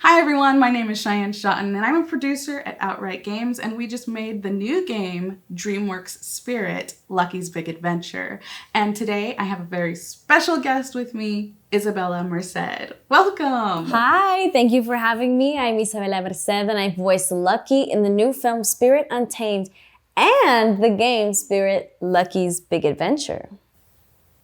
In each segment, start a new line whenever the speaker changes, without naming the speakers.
Hi everyone, my name is Cheyenne Shotton and I'm a producer at Outright Games, and we just made the new game, DreamWorks Spirit, Lucky's Big Adventure. And today I have a very special guest with me, Isabela Merced. Welcome!
Hi, thank you for having me. I'm Isabela Merced and I voiced Lucky in the new film Spirit Untamed and the game Spirit, Lucky's Big Adventure.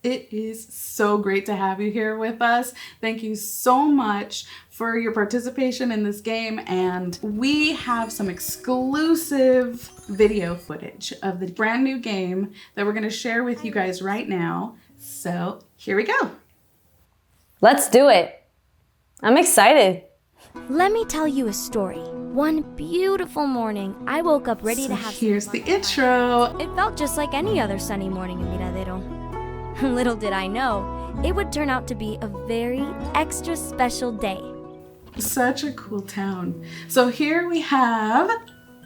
It is so great to have you here with us. Thank you so much for your participation in this game, and we have some exclusive video footage of the brand new game that we're going to share with you guys right now. So here we go.
Let's do it. I'm excited.
Let me tell you a story. One beautiful morning, I woke up ready to have
Here's
some
the
fun.
intro.
It felt just like any other sunny morning in Miradero. Little did I know, it would turn out to be a very extra special day.
Such a cool town. So here we have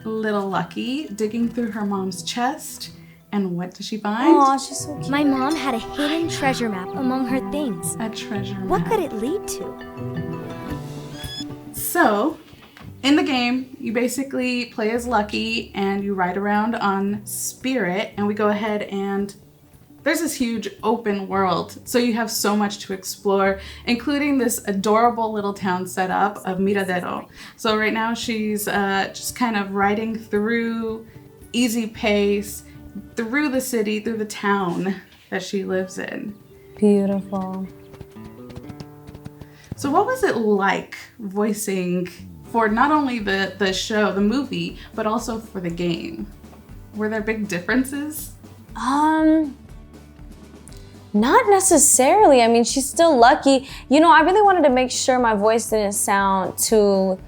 little Lucky digging through her mom's chest. And what does she find?
Aw, she's so cute.
My mom had a hidden treasure map among her things.
A treasure map.
What could it lead to?
So, in the game, you basically play as Lucky and you ride around on Spirit, and we go ahead and there's this huge open world. So you have so much to explore, including this adorable little town setup of Miradero. So right now she's just kind of riding through, easy pace, through the city, through the town that she lives in.
Beautiful.
So what was it like voicing for not only the show, the movie, but also for the game? Were there big differences?
Not necessarily. I mean, she's still Lucky. You know, I really wanted to make sure my voice didn't sound too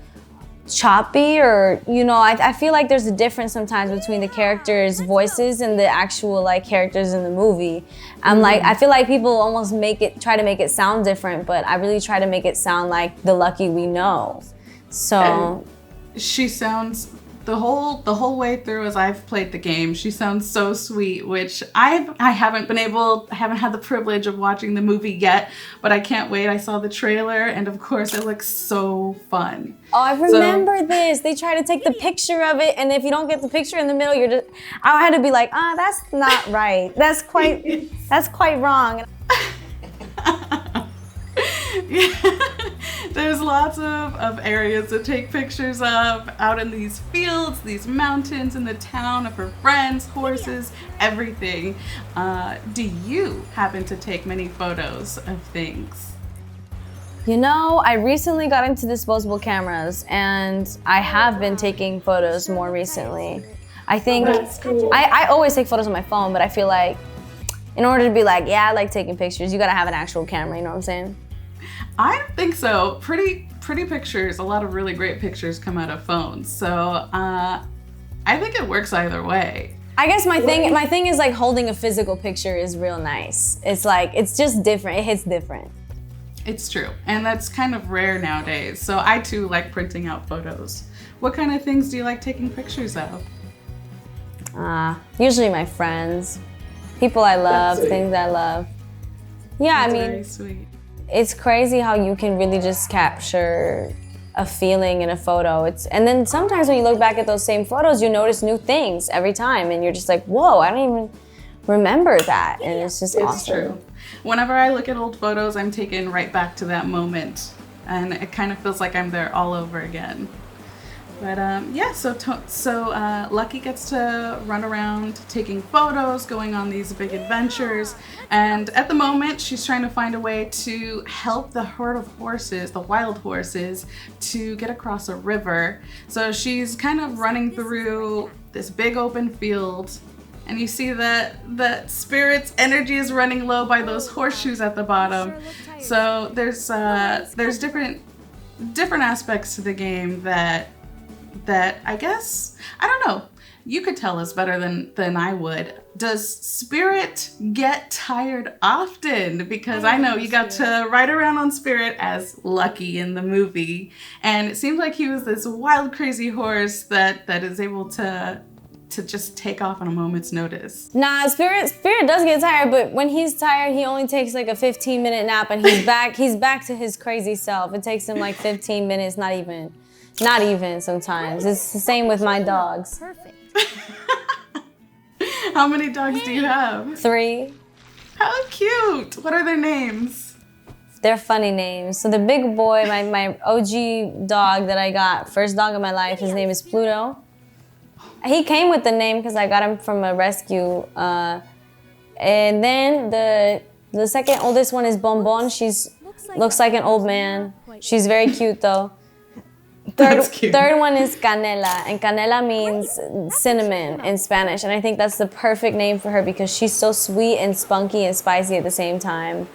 choppy, or, you know, I feel like there's a difference sometimes between the characters' voices and the actual like characters in the movie. I feel like people almost try to make it sound different, but I really try to make it sound like the Lucky we know. So
she sounds the whole way through as I've played the game, she sounds so sweet, which I haven't had the privilege of watching the movie yet, but I can't wait. I saw the trailer and of course it looks so fun.
Oh, I remember this. They try to take the picture of it, and if you don't get the picture in the middle, I had to be like, that's not right. That's quite wrong.
Yeah. There's lots of areas to take pictures of out in these fields, these mountains, in the town, of her friends, horses, everything. Do you happen to take many photos of things?
You know, I recently got into disposable cameras, and I have been taking photos more recently. I think I always take photos on my phone, but I feel like in order to be like, yeah, I like taking pictures, you gotta have an actual camera, you know what I'm saying?
I don't think so. Pretty pictures, a lot of really great pictures come out of phones. So I think it works either way.
I guess my thing is like holding a physical picture is real nice. It's like, it's just different, it hits different.
It's true, and that's kind of rare nowadays. So I too like printing out photos. What kind of things do you like taking pictures of?
Usually my friends, people I love, things I love. Yeah,
That's
I mean,
very sweet.
It's crazy how you can really just capture a feeling in a photo. And then sometimes when you look back at those same photos, you notice new things every time, and you're just like, whoa, I don't even remember that. And it's just awesome.
It's true. Whenever I look at old photos, I'm taken right back to that moment, and it kind of feels like I'm there all over again. But yeah, so Lucky gets to run around taking photos, going on these big adventures, and at the moment she's trying to find a way to help the herd of horses, the wild horses, to get across a river. So she's kind of running through this big open field, and you see that Spirit's energy is running low by those horseshoes at the bottom. So there's different aspects to the game that I guess, I don't know, you could tell us better than I would. Does Spirit get tired often? Because I know you got to ride around on Spirit as Lucky in the movie, and it seems like he was this wild, crazy horse that is able to to just take off on a moment's notice.
Nah, Spirit does get tired, but when he's tired, he only takes like a 15-minute nap and he's back to his crazy self. It takes him like 15 minutes, not even sometimes. It's the same with my dogs.
Perfect.
How many dogs do you have?
3.
How cute. What are their names?
They're funny names. So the big boy, my OG dog that I got, first dog of my life, his name is Pluto. He came with the name because I got him from a rescue. And then the second oldest one is Bonbon. She's looks like an old man. She's very cute though. Third one is Canela, and Canela means cinnamon in Spanish. And I think that's the perfect name for her because she's so sweet and spunky and spicy at the same time.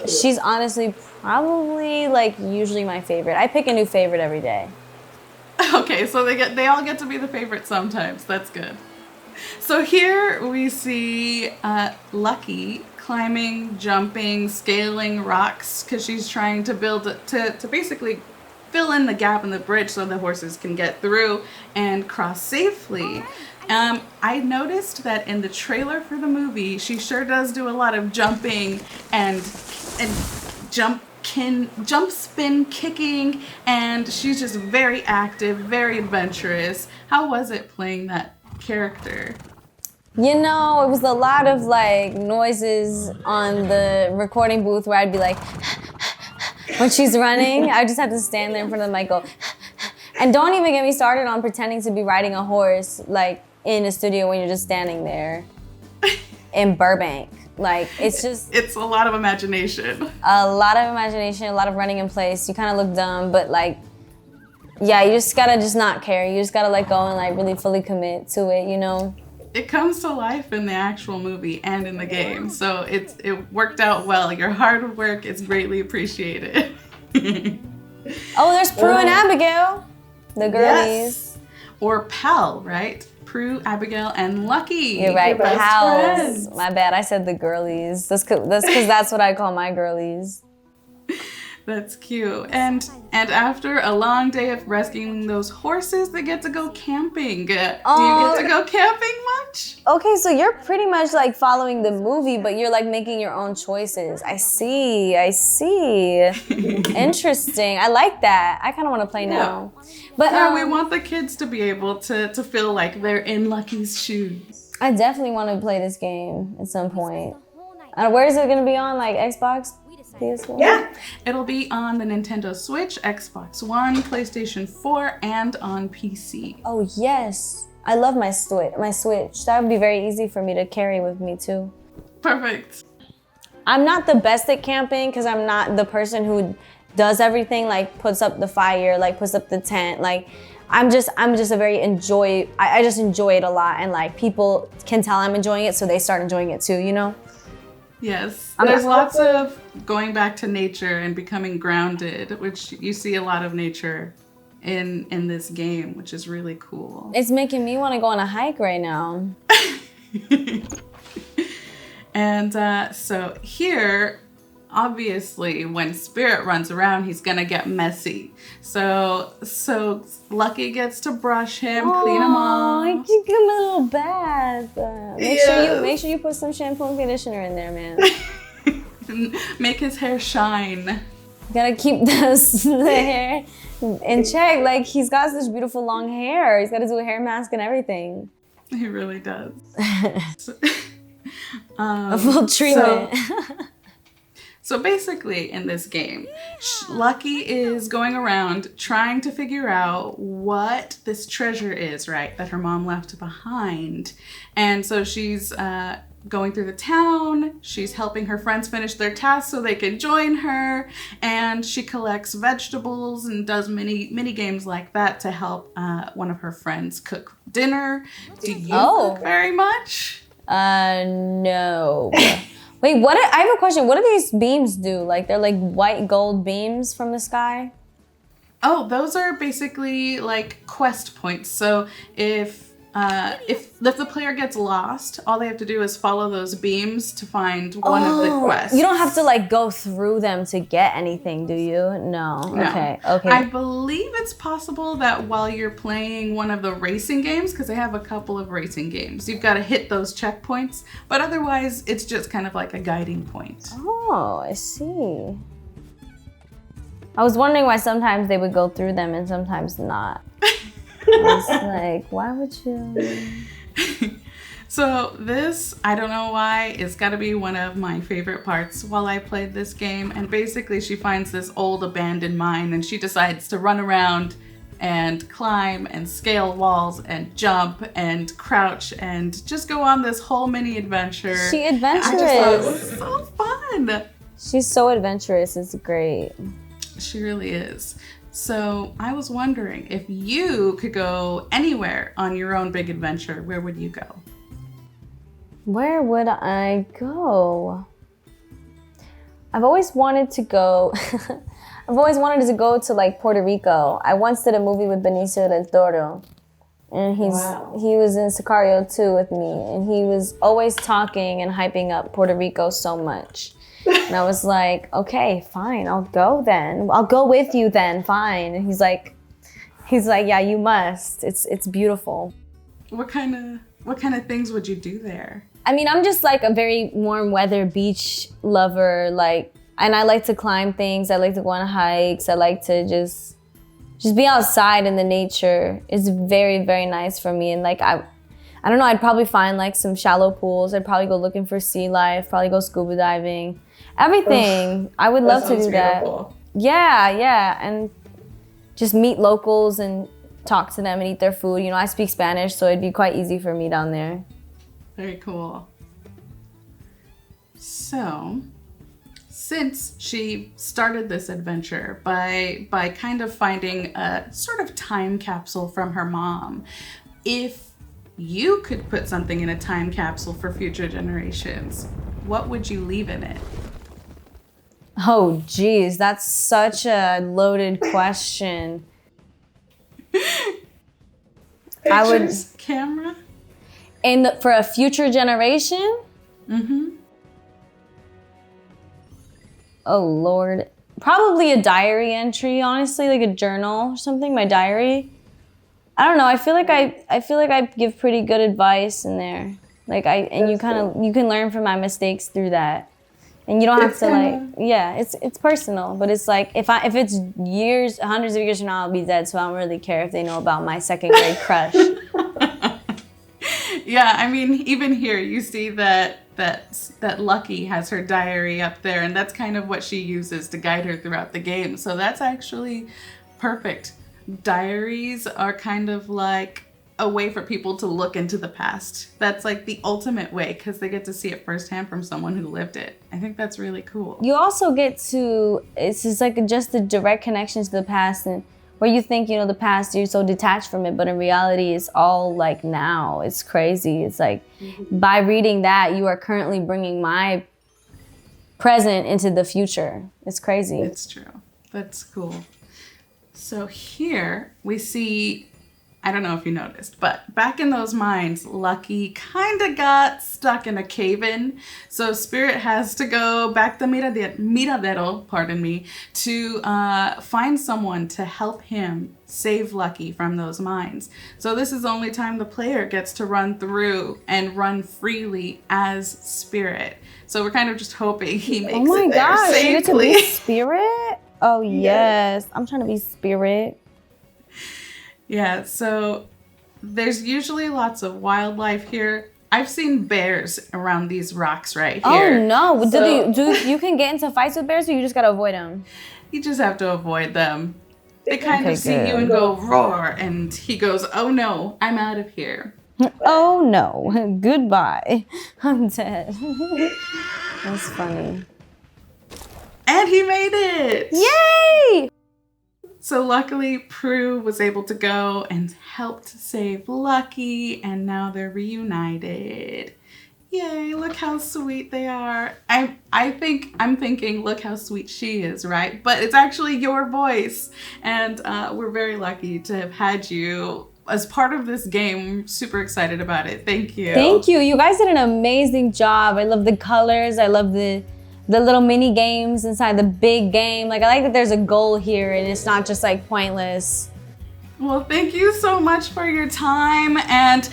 She's honestly probably like usually my favorite. I pick a new favorite every day.
Okay, so they all get to be the favorite sometimes. That's good. So here we see Lucky climbing, jumping, scaling rocks because she's trying to to basically fill in the gap in the bridge so the horses can get through and cross safely. I noticed that in the trailer for the movie, she sure does do a lot of jumping and jump spin kicking, and she's just very active, very adventurous. How was it playing that character?
You know, it was a lot of like noises on the recording booth where I'd be like, when she's running, I just have to stand there in front of the mic, go, and don't even get me started on pretending to be riding a horse like in a studio when you're just standing there in Burbank. Like, it's
a lot of imagination.
A lot of imagination, a lot of running in place. You kind of look dumb, but like, yeah, you just gotta just not care. You just gotta let go and like really fully commit to it, you know?
It comes to life in the actual movie and in the game, so it worked out well. Your hard work is greatly appreciated.
Oh, there's Prue and Abigail, the girlies.
Yes. Or Pal, right? Prue, Abigail, and Lucky.
You're right, pals.
Friends.
My bad, I said the girlies. That's because that's what I call my girlies.
That's cute. And after a long day of rescuing those horses, they get to go camping. Do you get to go camping much?
Okay, so you're pretty much like following the movie, but you're like making your own choices. I see. Interesting. I like that. I kind of want to play now. But
we want the kids to be able to feel like they're in Lucky's shoes.
I definitely want to play this game at some point. Where is it going to be on? Like Xbox? PS4?
Yeah, it'll be on the Nintendo Switch, Xbox One, PlayStation 4, and on PC.
Oh yes, I love my Switch. That would be very easy for me to carry with me too.
Perfect.
I'm not the best at camping because I'm not the person who does everything, like puts up the fire, like puts up the tent. Like I'm just a very I just enjoy it a lot, and like people can tell I'm enjoying it, so they start enjoying it too, you know?
Yes, there's lots of going back to nature and becoming grounded, which you see a lot of nature in this game, which is really cool.
It's making me want to go on a hike right now.
And so here, obviously, when Spirit runs around, he's gonna get messy. So Lucky gets to brush him, clean him off.
You give him a little bath. Make sure you put some shampoo and conditioner in there, man.
Make his hair shine.
You gotta keep the hair in check. Like, he's got such beautiful long hair. He's gotta do a hair mask and everything.
He really does.
A full treatment.
So basically, in this game, Lucky is going around trying to figure out what this treasure is, right, that her mom left behind. And so she's going through the town, she's helping her friends finish their tasks so they can join her, and she collects vegetables and does mini games like that to help one of her friends cook dinner. Do you cook very much?
No. Wait, I have a question. What do these beams do? Like, they're like white gold beams from the sky?
Oh, those are basically like quest points. So if if the player gets lost, all they have to do is follow those beams to find one of the quests.
You don't have to like go through them to get anything, do you? No. Okay.
I believe it's possible that while you're playing one of the racing games, because they have a couple of racing games, you've got to hit those checkpoints. But otherwise, it's just kind of like a guiding point.
Oh, I see. I was wondering why sometimes they would go through them and sometimes not. It's like, why would you?
So this, I don't know why, it's got to be one of my favorite parts while I played this game. And basically she finds this old abandoned mine and she decides to run around and climb and scale walls and jump and crouch and just go on this whole mini adventure.
She adventurous.
I just thought it was so fun.
She's so adventurous. It's great.
She really is. So I was wondering, if you could go anywhere on your own big adventure, where would you go?
Where would I go? I've always wanted to go to like Puerto Rico. I once did a movie with Benicio del Toro. And he was in Sicario 2 with me. And he was always talking and hyping up Puerto Rico so much. And I was like, okay, fine, I'll go then. I'll go with you then, fine. And he's like, yeah, you must. It's beautiful.
What kind of things would you do there?
I mean, I'm just like a very warm weather beach lover, and I like to climb things. I like to go on hikes. I like to just be outside in the nature. It's very, very nice for me. And like, I don't know, I'd probably find like some shallow pools. I'd probably go looking for sea life, probably go scuba diving. Everything. I would love to do that.
Beautiful.
Yeah. And just meet locals and talk to them and eat their food. You know, I speak Spanish, so it'd be quite easy for me down there.
Very cool. So, since she started this adventure by kind of finding a sort of time capsule from her mom, if you could put something in a time capsule for future generations, what would you leave in it?
Oh, geez, that's such a loaded question.
Pictures, camera?
For a future generation?
Mm-hmm.
Oh, Lord. Probably a diary entry, honestly, like a journal or something, my diary. I don't know. I feel like I give pretty good advice in there. You can learn from my mistakes through that. And you don't have to it's personal, but it's like if it's years, hundreds of years from now, I'll be dead, so I don't really care if they know about my second grade crush.
Yeah, I mean, even here you see that Lucky has her diary up there, and that's kind of what she uses to guide her throughout the game. So that's actually perfect. Diaries are kind of like a way for people to look into the past. That's like the ultimate way because they get to see it firsthand from someone who lived it. I think that's really cool.
You also get to, it's just like just a direct connection to the past, and where you think, the past, you're so detached from it, but in reality, it's all like now. It's crazy. It's like by reading that, you are currently bringing my present into the future. It's crazy.
It's true. That's cool. So here we see, I don't know if you noticed, but back in those mines, Lucky kind of got stuck in a cave-in. So Spirit has to go back to Miradero, to find someone to help him save Lucky from those mines. So this is the only time the player gets to run through and run freely as Spirit. So we're kind of just hoping he makes it there safely.
You get to be Spirit? Oh, yes. I'm trying to be Spirit.
Yeah, so there's usually lots of wildlife here. I've seen bears around these rocks right here.
Oh no! So, you can get into fights with bears, or you just gotta avoid them?
You just have to avoid them. They kind of see you and go roar, and he goes, "Oh no, I'm out of here."
Oh no, goodbye. I'm dead. That's funny.
And he made it!
Yay!
So luckily, Prue was able to go and helped save Lucky, and now they're reunited. Yay, look how sweet they are. I'm thinking, look how sweet she is, right? But it's actually your voice, and we're very lucky to have had you as part of this game. Super excited about it. Thank you.
Thank you. You guys did an amazing job. I love the colors. I love the little mini games inside the big game. Like, I like that there's a goal here and it's not just like pointless.
Well, thank you so much for your time, and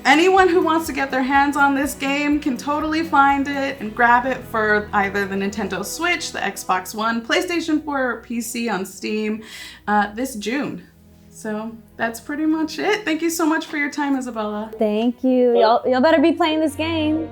anyone who wants to get their hands on this game can totally find it and grab it for either the Nintendo Switch, the Xbox One, PlayStation 4, or PC on Steam this June. So that's pretty much it. Thank you so much for your time, Isabela.
Thank you. Y'all better be playing this game.